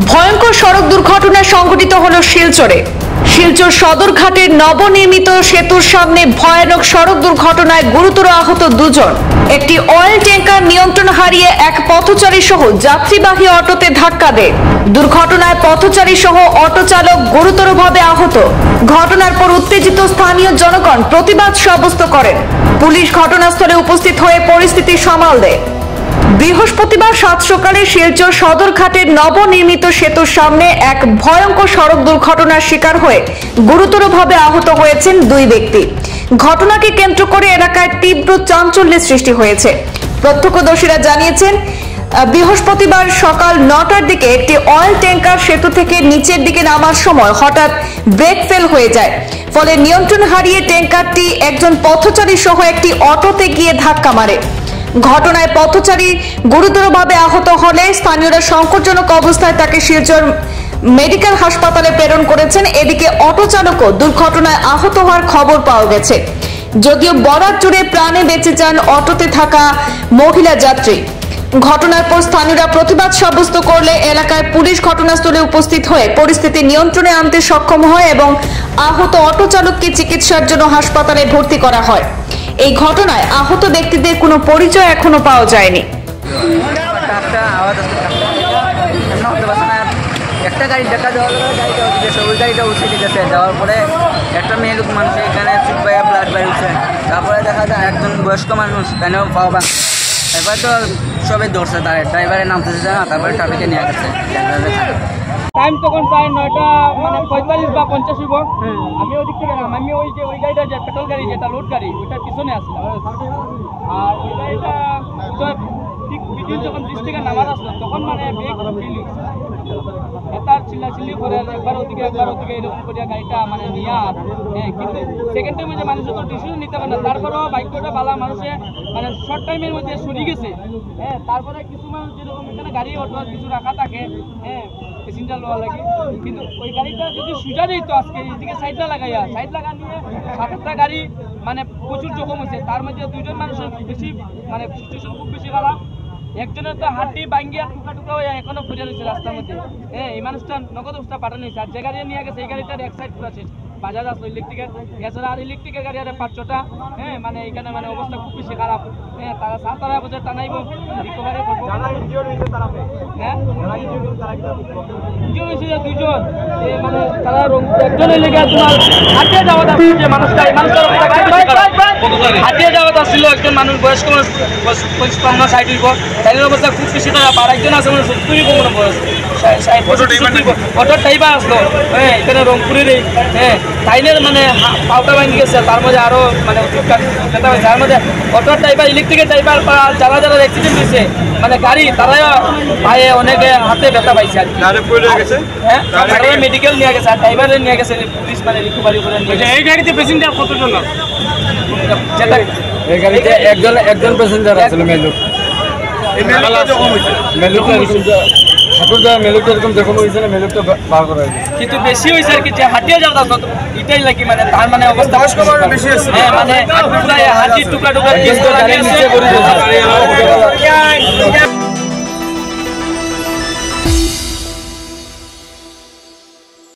ভয়ঙ্কর সড়ক দুর্ঘটনা সংঘটিত হলো শিলচরে। শিলচর সদরঘাটের নবনির্মিত সেতুর সামনে ভয়ানক সড়ক দুর্ঘটনায় গুরুতর আহত দুজন। একটি অয়েল ট্যাঙ্কার নিয়ন্ত্রণ হারিয়ে এক পথচারী সহ যাত্রীবাহী অটোতে ধাক্কা দেয়। দুর্ঘটনায় পথচারী সহ অটো চালক গুরুতরভাবে আহত। ঘটনার পর উত্তেজিত স্থানীয় জনগণ প্রতিবাদ সাব্যস্ত করেন। পুলিশ ঘটনাস্থলে উপস্থিত হয়ে পরিস্থিতি সামাল দেয়। বৃহস্পতিবার সাত সকালে শিলচর সদরঘাটের নবনির্মিত সেতুর সামনে এক ভয়ঙ্কর সড়ক দুর্ঘটনার শিকার হয়ে গুরুতরভাবে আহত হয়েছেন দুই ব্যক্তি। ঘটনাকে কেন্দ্র করে এলাকায় তীব্র চাঞ্চল্যের সৃষ্টি হয়েছে। প্রত্যক্ষদর্শীরা জানিয়েছেন, বৃহস্পতিবার সকাল 9টার দিকে একটি অয়েল ট্যাঙ্কার সেতু থেকে নিচের দিকে নামার সময় হঠাৎ ব্রেক ফেল হয়ে যায়। ফলে নিয়ন্ত্রণ হারিয়ে ট্যাঙ্কারটি একজন পথচারী সহ একটি অটোতে গিয়ে ধাক্কা মারে। ঘটনায় পথচারী গুরুতরভাবে আহত হলে স্থানীয়রা সংকটজনক অবস্থায় তাকে শিলচর মেডিকেল হাসপাতালে প্রেরণ করেছেন। এদিকে অটো চালকও দুর্ঘটনায় আহত হওয়ার খবর পাওয়া গেছে। যদিও বরাত জুড়ে প্রাণে বেঁচে যান অটোতে থাকা মহিলা যাত্রী। ঘটনার পর স্থানীয়রা প্রতিবাদ সাব্যস্ত করলে এলাকায় পুলিশ ঘটনাস্থলে উপস্থিত হয়ে পরিস্থিতি নিয়ন্ত্রণে আনতে সক্ষম হয় এবং আহত অটো চালককে চিকিৎসার জন্য হাসপাতালে ভর্তি করা হয়। এই ঘটনায় আহত ব্যক্তিদের কোনো পরিচয় এখনো পাওয়া যায়নি। একটা গাড়ি দেখা যাওয়ার ওই গাড়িটা উঠে গেছে, যাওয়ার পরে একটা মেয়ে লোক মানুষ এখানে চুপ পাইয়া ব্লাড বেরোচ্ছে। তারপরে দেখা যায় একজন বয়স্ক মানুষ কেনেও পাওয়া। এবার তো সবাই ধরছে, তার ড্রাইভারের নাম তুলছে না, তারপরে ট্রাফিকে নিয়ে গেছে। টাইম তখন প্রায় 9টা মানে 45 বা 50 হইব। আমি ওই দিক থেকে আমি ওই গাড়িটা যে পেট্রোল গাড়ি যেটা লোড গাড়ি ওইটার পিছনে আসলাম। আর ওই গাড়িটা ঠিক বিদ্যুৎ যখন ব্রিজ থেকে নামার আসলো তখন মানে ব্রেক ফেল এটার চিল্লাচিল্লি করে একবার ওদিকে এরকম করে গাড়িটা মানে নিয়ে কিন্তু সেকেন্ড টাইমে যে মানুষ তো ডিসিশন নিতে পারে না। তারপরেও বাইকটা বালা মানুষে মানে শর্ট টাইমের মধ্যে সরি গেছে। তারপরে কিছু মানুষ যেরকম এখানে গাড়ি অটো কিছু রাখা থাকে প্যাসেঞ্জার লওয়া লাগে, কিন্তু ওই গাড়িটা যদি সুজা যেত আজকে এদিকে সাইড লাগা নিয়ে 7-8টা গাড়ি মানে প্রচুর জখম হয়েছে। তার মধ্যে দুজন মানুষের বেশি মানে সিচুয়েশন খুব বেশি খারাপ। একজনের তো হাড্ডি ভাঙ্গিয়া টুকা হয়ে এখনো পড়ে রয়েছে রাস্তার মধ্যে। এই মানুষটা নগদ অবস্থা পাঠানো হয়েছে। আর যে গাড়ি নিয়ে গেছে এই গাড়িটার এক সাইড পুরা শেষ। বাজাজ আসলো ইলেকট্রিকের, এছাড়া আর ইলেকট্রিকের গাড়ি আর 5-6টা। মানে এখানে মানে অবস্থা খুব বেশি খারাপ। তারা বোঝা টানাইব রিকভারি করবো। দুজন মানে তারা একজনের লেগে তোমার হাঁটিয়ে যাওয়া যে মানুষটা হাঁটিয়ে যাওয়া ছিল একজন মানুষ বয়স্ক মানুষ 55-60 হইব। তাদের অবস্থা খুব বেশি খারাপ। আর একজন আছে মানে 70 কোনো বয়স অটোর ড্রাইভার আসলো এখানে রংপুরের লাইনের মানে পাউটা ভাঙি গেছে। তার মধ্যে আরো মানে ব্যথা হয়েছে। তার মধ্যে অটোর ড্রাইভার ইলেকট্রিকের ড্রাইভার যারা অ্যাক্সিডেন্ট হয়েছে মানে গাড়ি তারা পায়ে অনেকে হাতে ব্যথা পাইছে। মেডিকেল নিয়ে গেছে আর ড্রাইভারে নিয়ে গেছে পুলিশ মানে রিকভারি করে নিয়ে গেছে। এই গাড়িতে প্যাসেঞ্জার কতজন? এই গাড়িতে একজন প্যাসেঞ্জার আছিল মেলুক। মেলুকটা এরকম যখন হয়েছে না মেলুকটা বার করা হয়েছে, কিন্তু বেশি হয়েছে আর কি যে হাঁটিয়ে যাওয়া এটাই লাগি মানে তার মানে অবস্থা বেশি হয়েছে। মানে হাঁটি টুকরা